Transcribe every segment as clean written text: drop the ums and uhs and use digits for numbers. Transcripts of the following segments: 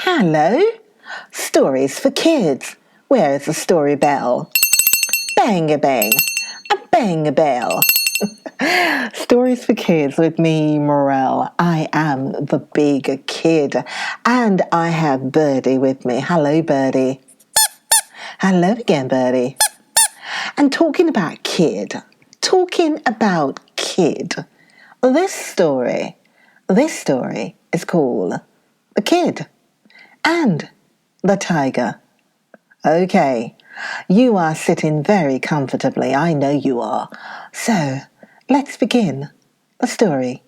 Hello, stories for kids. Where's the story bell? Bang a bang, a bang a bell. Stories for kids with me, Morel. I am the big kid, and I have Birdie with me. Hello, Birdie. Hello again, Birdie. And talking about kid, this story is called The Kid and the Tiger. Okay, you are sitting very comfortably, I know you are. So, let's begin the story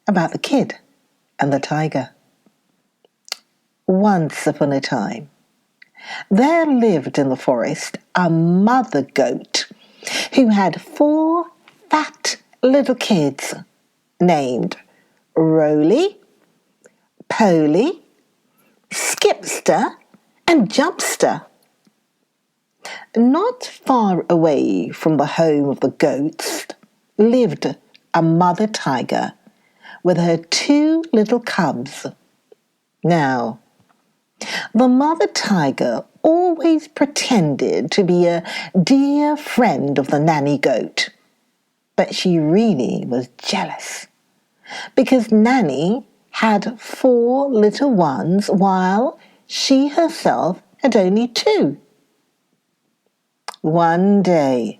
about the kid and the tiger. Once upon a time, there lived in the forest a mother goat who had 4 fat little kids named Roley, Polly, Skipster, and Jumpster. Not far away from the home of the goats lived a mother tiger with her 2 little cubs. Now, the mother tiger always pretended to be a dear friend of the nanny goat, but she really was jealous because Nanny had 4 little ones while she herself had only 2. One day,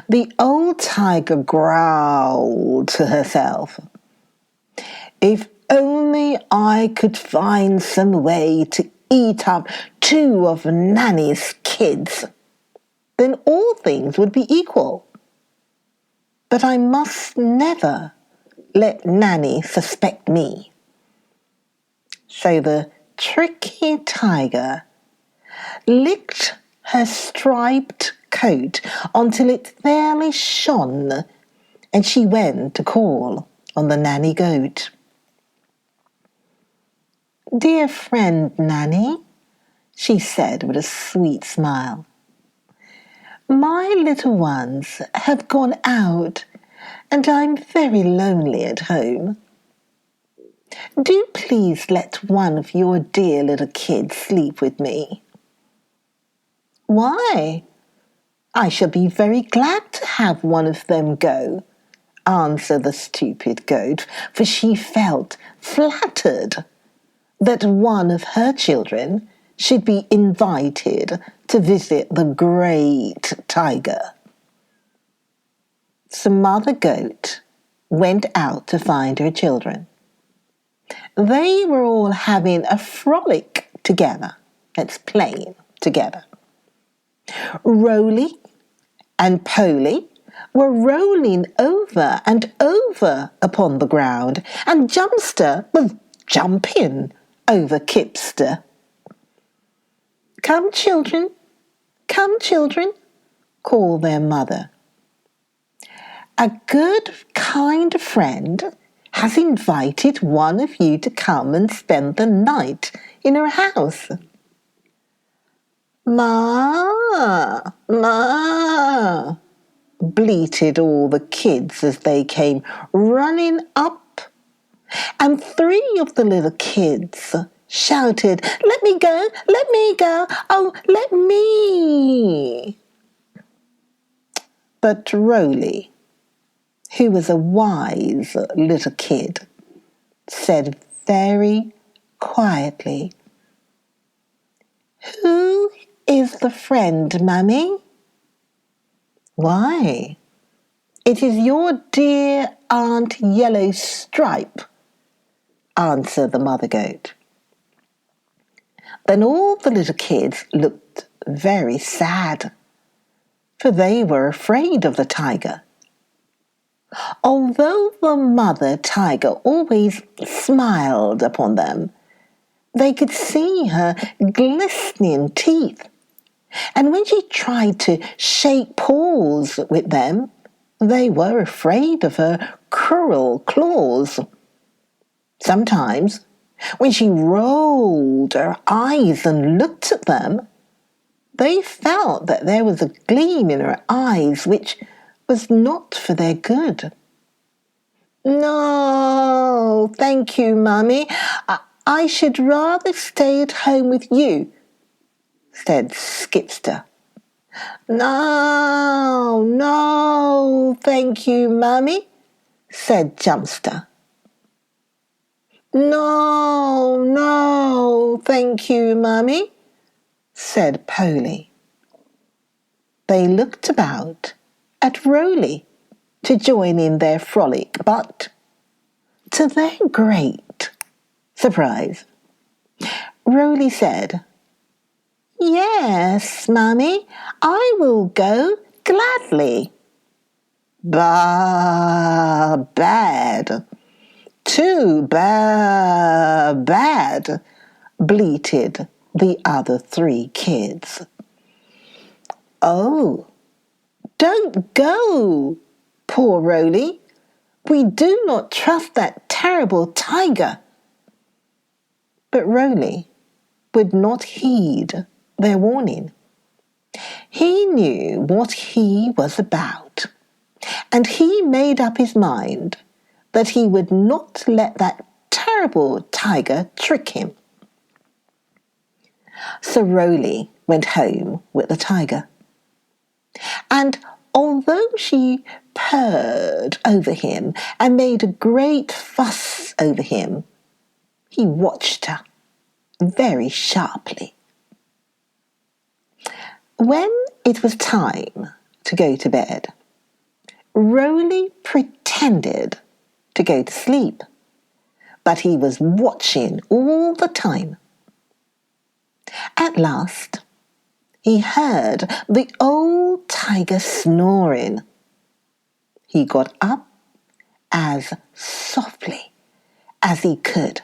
the old tiger growled to herself, "If only I could find some way to eat up 2 of Nanny's kids, then all things would be equal. But I must never let Nanny suspect me." So the tricky tiger licked her striped coat until it fairly shone, and she went to call on the nanny goat. "Dear friend Nanny," she said with a sweet smile, "my little ones have gone out and I'm very lonely at home. Do please let one of your dear little kids sleep with me." "Why, I shall be very glad to have one of them go," answered the stupid goat, for she felt flattered that one of her children should be invited to visit the great tiger. So Mother Goat went out to find her children. They were all having a frolic together. It's plain together. Roley and Polly were rolling over and over upon the ground, and Jumpster was jumping over Kipster. Come, children, called their mother. "A good, kind friend has invited one of you to come and spend the night in her house." "Ma, ma," bleated all the kids as they came running up, and 3 of the little kids shouted, "Let me go, oh, let me." But Roley, who was a wise little kid, said very quietly, "Who is the friend, Mummy?" "Why, it is your dear Aunt Yellow Stripe," answered the mother goat. Then all the little kids looked very sad, for they were afraid of the tiger. Although the mother tiger always smiled upon them, they could see her glistening teeth, and when she tried to shake paws with them, they were afraid of her cruel claws. Sometimes, when she rolled her eyes and looked at them, they felt that there was a gleam in her eyes which was not for their good. "No, thank you, Mummy. I should rather stay at home with you, said Skipster. No, no, thank you, Mummy, said Jumpster. No, no, thank you, Mummy, said Polly. They looked about at Roley to join in their frolic, but to their great surprise, Roley said, Yes, Mummy, I will go gladly. Bad, too bad, bleated the other 3 kids. Oh, don't go, poor Roley. We do not trust that terrible tiger. But Roley would not heed their warning. He knew what he was about, and he made up his mind that he would not let that terrible tiger trick him. So Roley went home with the tiger. And although she purred over him and made a great fuss over him, he watched her very sharply. When it was time to go to bed, Roley pretended to go to sleep, but he was watching all the time. At last, he heard the old tiger snoring. He got up as softly as he could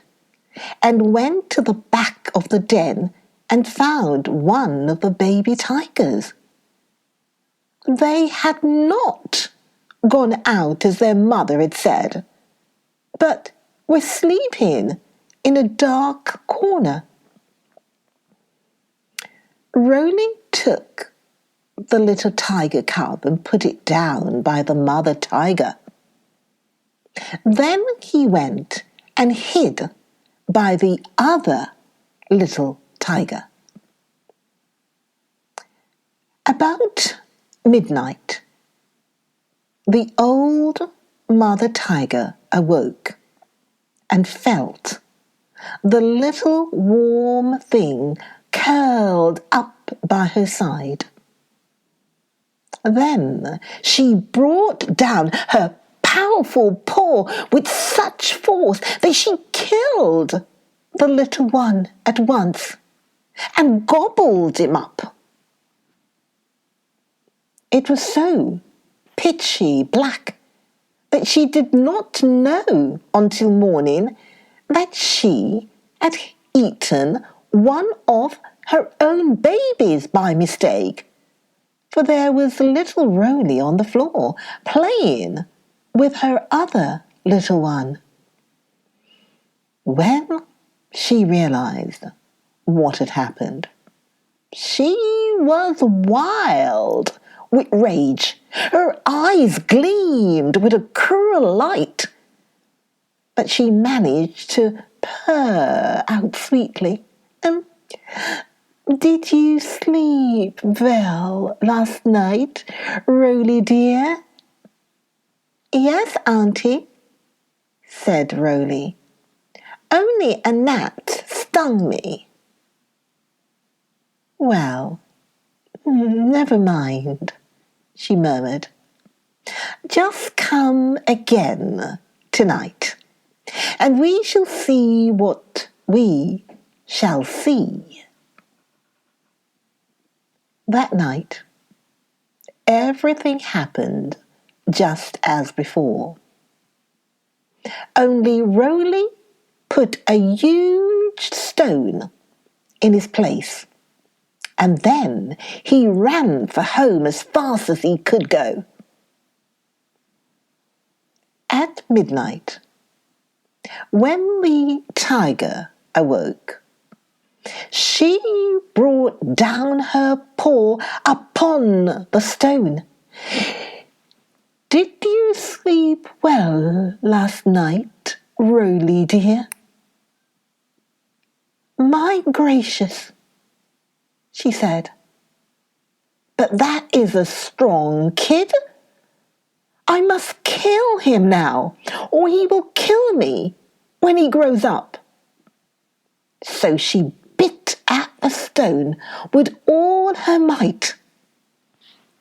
and went to the back of the den and found one of the baby tigers. They had not gone out as their mother had said, but were sleeping in a dark corner. Roley took the little tiger cub and put it down by the mother tiger. Then he went and hid by the other little tiger. About midnight, the old mother tiger awoke and felt the little warm thing curled up by her side. Then she brought down her powerful paw with such force that she killed the little one at once and gobbled him up. It was so pitchy black that she did not know until morning that she had eaten one of her own babies by mistake, for there was little Roley on the floor playing with her other little one. When she realized what had happened, she was wild with rage. Her eyes gleamed with a cruel light, but she managed to purr out sweetly. Did you sleep well last night, Roley dear? Yes, Auntie, said Roley. Only a gnat stung me. Well, never mind, she murmured. Just come again tonight, and we shall see what we shall see. That night, everything happened just as before. Only Roley put a huge stone in his place, and then he ran for home as fast as he could go. At midnight, when the tiger awoke, she brought down her paw upon the stone. Did you sleep well last night, Roley dear? My gracious, she said, but that is a strong kid. I must kill him now, or he will kill me when he grows up. So she bit at the stone with all her might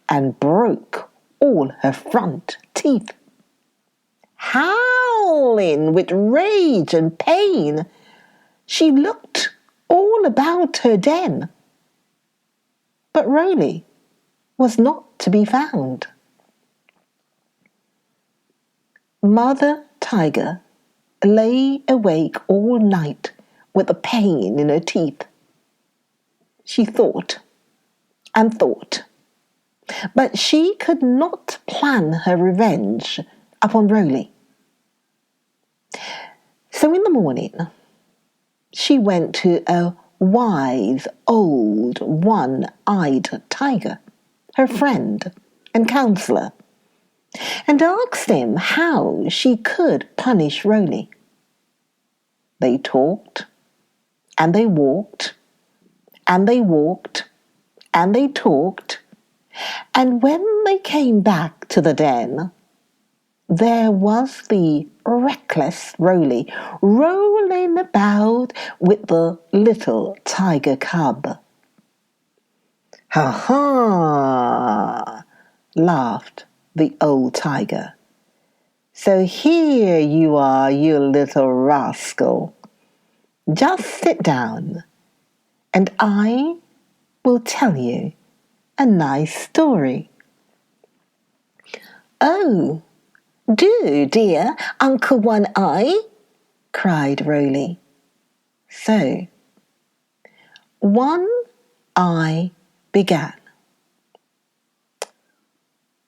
and broke all her front teeth. Howling with rage and pain, she looked all about her den. But Roley was not to be found. Mother Tiger lay awake all night with a pain in her teeth. She thought and thought, but she could not plan her revenge upon Roley. So in the morning, she went to a wise old one-eyed tiger, her friend and counselor, and asked him how she could punish Roley. They talked, and they walked, and they walked, and they talked, and when they came back to the den, there was the reckless Roley rolling about with the little tiger cub. "Ha ha!" laughed the old tiger. "So here you are, you little rascal. Just sit down, and I will tell you a nice story." "Oh, do, dear Uncle One-Eye," cried Roley. So, One-Eye began.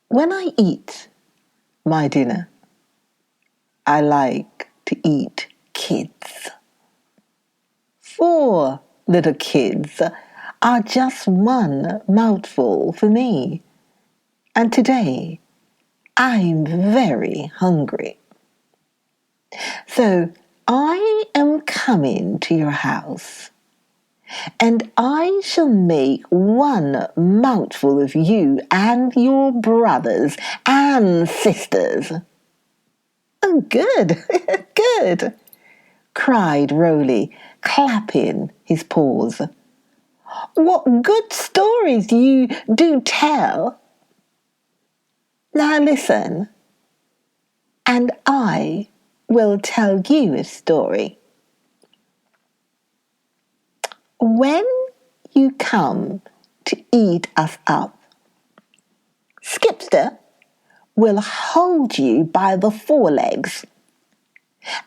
"When I eat my dinner, I like to eat kids. 4 little kids are just one mouthful for me, and today I'm very hungry. So I am coming to your house, and I shall make one mouthful of you and your brothers and sisters." "Oh, good, good," cried Roley, clapping his paws. "What good stories you do tell. Now listen, and I will tell you a story. When you come to eat us up, Skipster will hold you by the forelegs,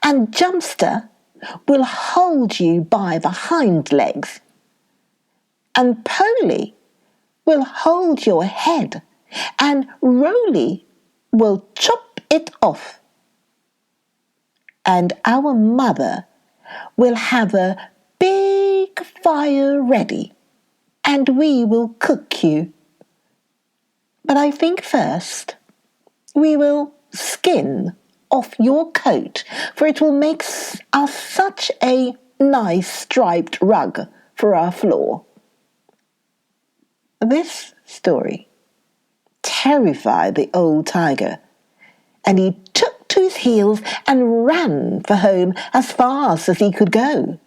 and Jumpster will hold you by the hind legs, and Polly will hold your head, and Roley will chop it off. And our mother will have a big fire ready, and we will cook you. But I think first we will skin off your coat, for it will make us such a nice striped rug for our floor." This story terrified the old tiger, and he took to his heels and ran for home as fast as he could go.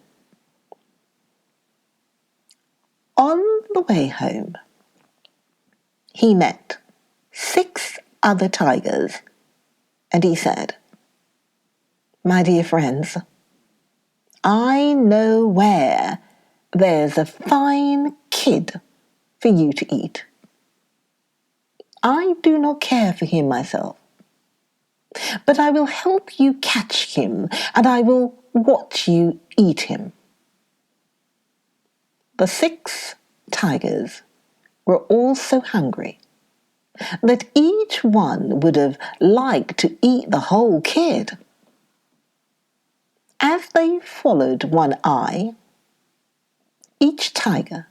On the way home, he met 6 other tigers, and he said, "My dear friends, I know where there's a fine kid for you to eat. I do not care for him myself, but I will help you catch him, and I will watch you eat him." The 6 tigers were all so hungry that each one would have liked to eat the whole kid. As they followed One-Eye, each tiger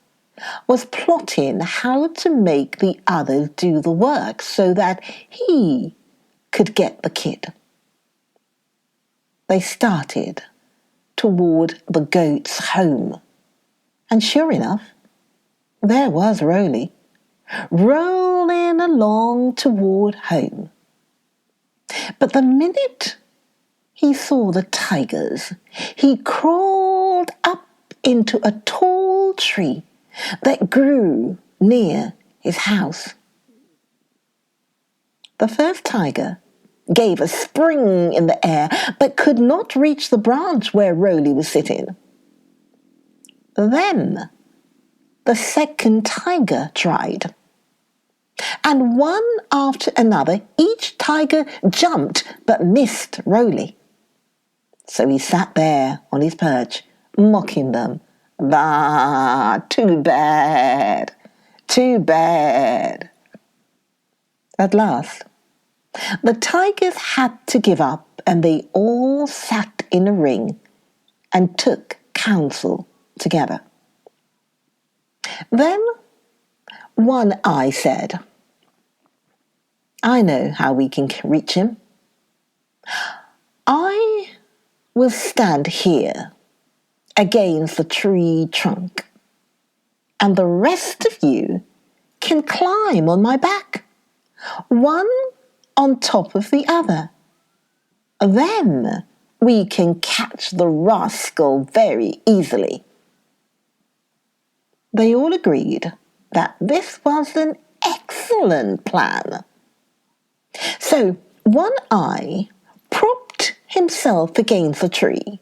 was plotting how to make the others do the work so that he could get the kid. They started toward the goat's home. And sure enough, there was Roley, rolling along toward home. But the minute he saw the tigers, he crawled up into a tall tree that grew near his house. The first tiger gave a spring in the air but could not reach the branch where Roley was sitting. Then the second tiger tried. And one after another, each tiger jumped but missed Roley. So he sat there on his perch, mocking them. Ah, too bad, too bad. At last, the tigers had to give up, and they all sat in a ring and took counsel together. Then One Eye said, "I know how we can reach him. I will stand here against the tree trunk, and the rest of you can climb on my back, one on top of the other. Then we can catch the rascal very easily." They all agreed that this was an excellent plan. So One Eye propped himself against the tree,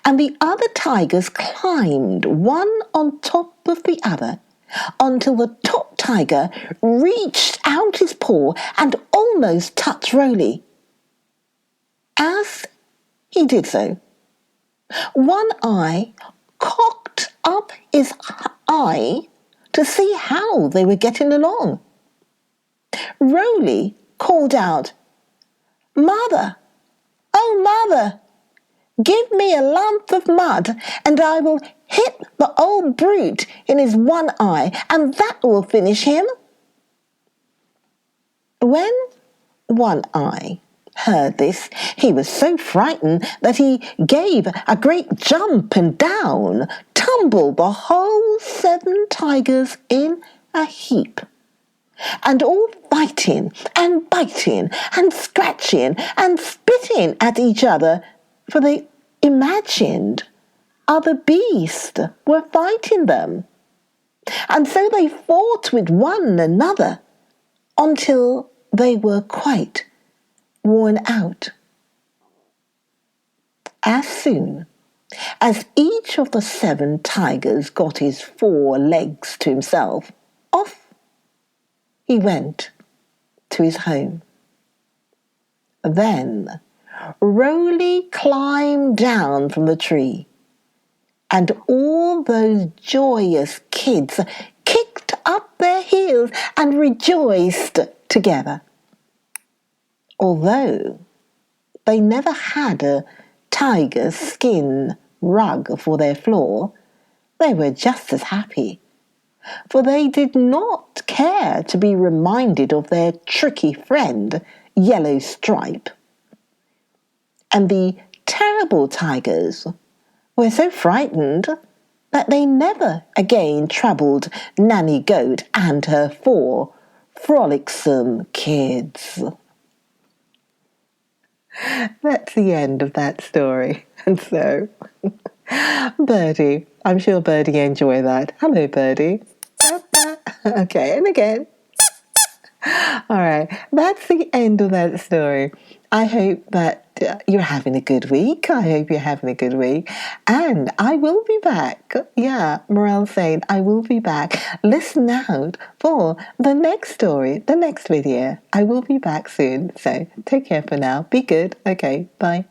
and the other tigers climbed one on top of the other until the top tiger reached out his paw and almost touched Roley. As he did so, One Eye cocked up his eye to see how they were getting along. Roley called out, "Mother, oh mother, give me a lump of mud and I will hit the old brute in his one eye and that will finish him." When One Eye heard this, he was so frightened that he gave a great jump and down tumbled the whole 7 tigers in a heap, and all fighting and biting and scratching and spitting at each other, for they imagined other beasts were fighting them. And so they fought with one another until they were quite worn out. As soon as each of the 7 tigers got his 4 legs to himself, off he went to his home. Then Roley climbed down from the tree, and all those joyous kids kicked up their heels and rejoiced together. Although they never had a tiger skin rug for their floor, they were just as happy, for they did not care to be reminded of their tricky friend, Yellow Stripe. And the terrible tigers were so frightened that they never again troubled Nanny Goat and her 4 frolicsome kids. That's the end of that story. And so, Birdie, I'm sure Birdie enjoyed that. Hello, Birdie. Okay, and again. All right, that's the end of that story. I hope that you're having a good week. I hope you're having a good week. And I will be back. Yeah, Morel saying I will be back. Listen out for the next story, the next video. I will be back soon. So take care for now. Be good. Okay, bye.